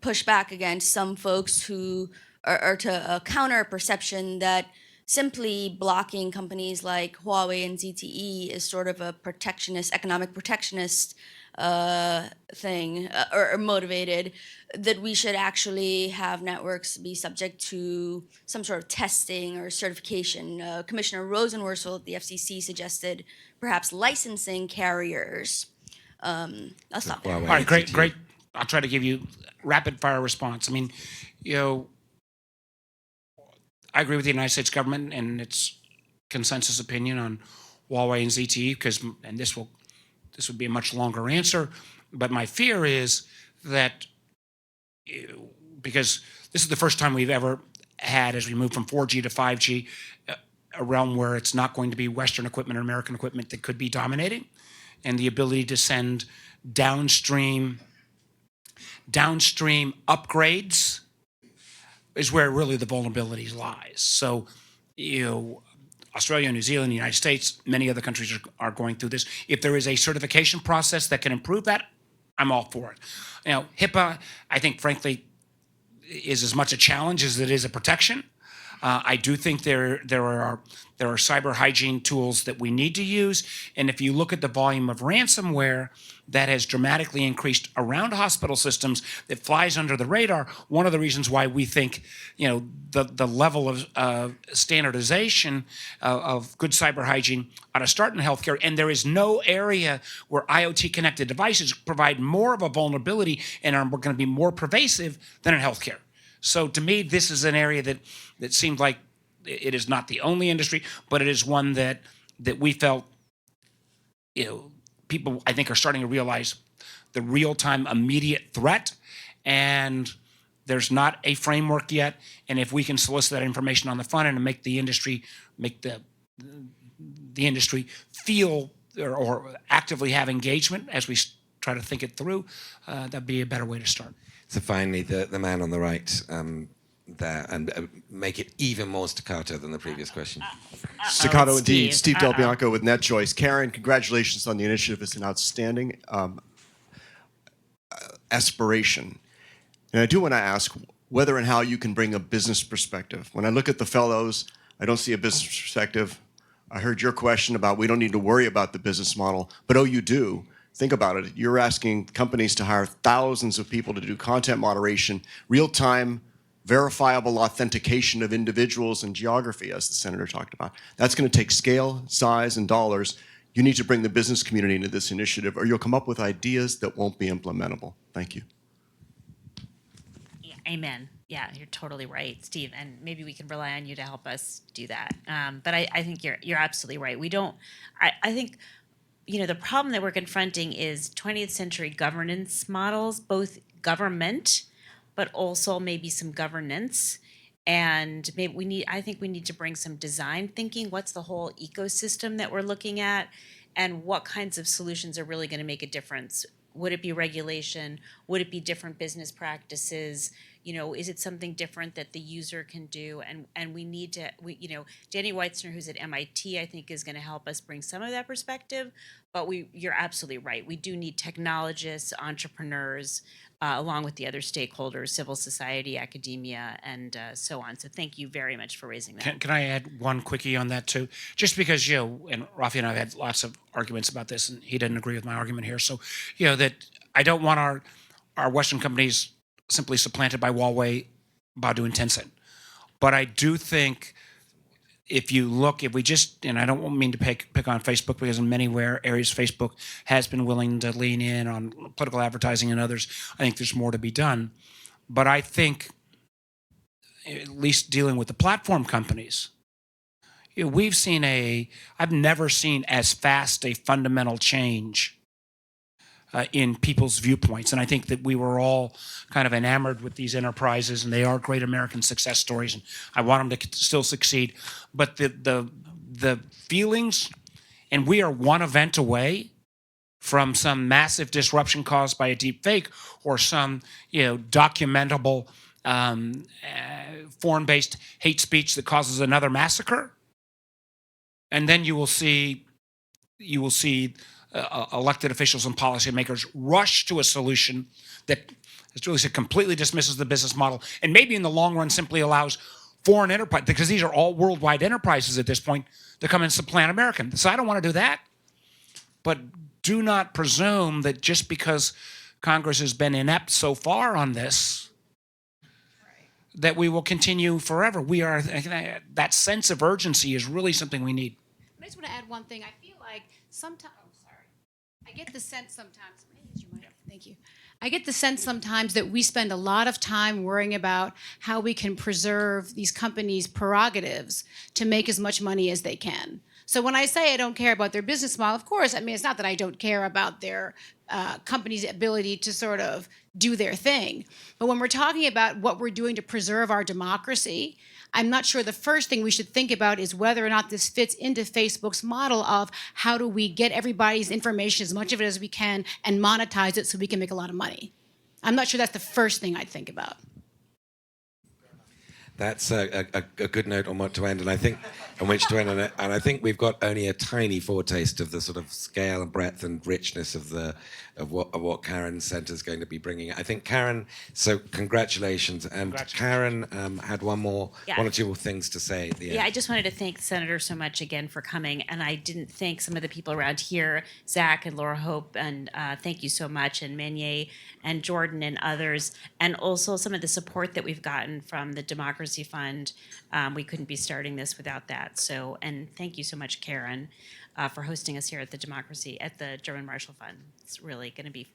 push back against some folks who or to counter a perception that simply blocking companies like Huawei and ZTE is sort of a economic protectionist thing, or motivated, that we should actually have networks be subject to some sort of testing or certification. Commissioner Rosenworcel at the FCC suggested perhaps licensing carriers. I'll stop there. Huawei. All right, great, ZTE. great. I'll try to give you rapid fire response. I mean, you know, I agree with the United States government and its consensus opinion on Huawei and ZTE, and this would be a much longer answer, but my fear is that because this is the first time we've ever had, as we move from 4G to 5G, a realm where it's not going to be Western equipment or American equipment that could be dominating, and the ability to send downstream upgrades is where really the vulnerability lies. So, you know, Australia, New Zealand, the United States, many other countries are going through this. If there is a certification process that can improve that, I'm all for it. You know, HIPAA, I think, frankly, is as much a challenge as it is a protection. I do think there are cyber hygiene tools that we need to use, and if you look at the volume of ransomware that has dramatically increased around hospital systems that flies under the radar, one of the reasons why we think, you know, the level of standardization of good cyber hygiene ought to start in healthcare, and there is no area where IoT connected devices provide more of a vulnerability and are going to be more pervasive than in healthcare. So to me, this is an area that seemed like it is not the only industry, but it is one that we felt, you know, people I think are starting to realize the real-time immediate threat, and there's not a framework yet. And if we can solicit that information on the front end and make the industry feel or actively have engagement as we try to think it through, that'd be a better way to start. So finally, the man on the right there, and make it even more staccato than the previous question. Staccato indeed. Steve. Steve Del Bianco with NetChoice. Karen, congratulations on the initiative. It's an outstanding aspiration. And I do want to ask whether and how you can bring a business perspective. When I look at the fellows, I don't see a business perspective. I heard your question about we don't need to worry about the business model, but oh, you do. Think about it. You're asking companies to hire thousands of people to do content moderation, real-time, verifiable authentication of individuals and geography, as the senator talked about. That's going to take scale, size, and dollars. You need to bring the business community into this initiative, or you'll come up with ideas that won't be implementable. Thank you. Yeah, amen. Yeah, you're totally right, Steve, and maybe we can rely on you to help us do that. But I think you're absolutely right. We don't. I think the problem that we're confronting is 20th century governance models, both government, but also maybe some governance. And maybe I think we need to bring some design thinking. What's the whole ecosystem that we're looking at? And what kinds of solutions are really going to make a difference? Would it be regulation? Would it be different business practices? Is it something different that the user can do? And we need to, Danny Weitzner, who's at MIT, I think is going to help us bring some of that perspective. But you're absolutely right. We do need technologists, entrepreneurs, along with the other stakeholders, civil society, academia, and so on. So thank you very much for raising that. Can I add one quickie on that too? Just because, and Rafi and I have had lots of arguments about this, and he didn't agree with my argument here. So, that I don't want our Western companies simply supplanted by Huawei, Baidu, and Tencent. But I do think if we just, and I don't mean to pick on Facebook, because in many areas Facebook has been willing to lean in on political advertising and others. I think there's more to be done. But I think, at least dealing with the platform companies, I've never seen as fast a fundamental change in people's viewpoints. And I think that we were all kind of enamored with these enterprises, and they are great American success stories, and I want them to still succeed. But the feelings, and we are one event away from some massive disruption caused by a deep fake or some documentable foreign-based hate speech that causes another massacre. And then you will see elected officials and policymakers rush to a solution that, as Julie said, completely dismisses the business model, and maybe in the long run simply allows foreign enterprise, because these are all worldwide enterprises at this point, to come and supplant American. So I don't want to do that. But do not presume that just because Congress has been inept so far on this, that we will continue forever. That sense of urgency is really something we need. I just want to add one thing. I feel like sometimes, I get the sense sometimes, thank you. I get the sense sometimes that we spend a lot of time worrying about how we can preserve these companies' prerogatives to make as much money as they can. So when I say I don't care about their business model, of course, it's not that I don't care about their company's ability to sort of do their thing. But when we're talking about what we're doing to preserve our democracy, I'm not sure the first thing we should think about is whether or not this fits into Facebook's model of how do we get everybody's information, as much of it as we can, and monetize it so we can make a lot of money. I'm not sure that's the first thing I'd think about. That's a good note on what to end, and I think on which to end on it. And I think we've got only a tiny foretaste of the sort of scale and breadth and richness of what Karen's Centre is going to be bringing. I think Karen. So congratulations, and Karen had one or two more things to say at the end. Yeah, I just wanted to thank the Senator so much again for coming, and I didn't thank some of the people around here, Zach and Laura Hope, and thank you so much, and Manier and Jordan and others, and also some of the support that we've gotten from the Democracy Fund. We couldn't be starting this without that. So, and thank you so much, Karen, for hosting us here at the German Marshall Fund. It's really going to be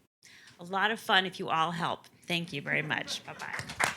a lot of fun if you all help. Thank you very much. Bye-bye.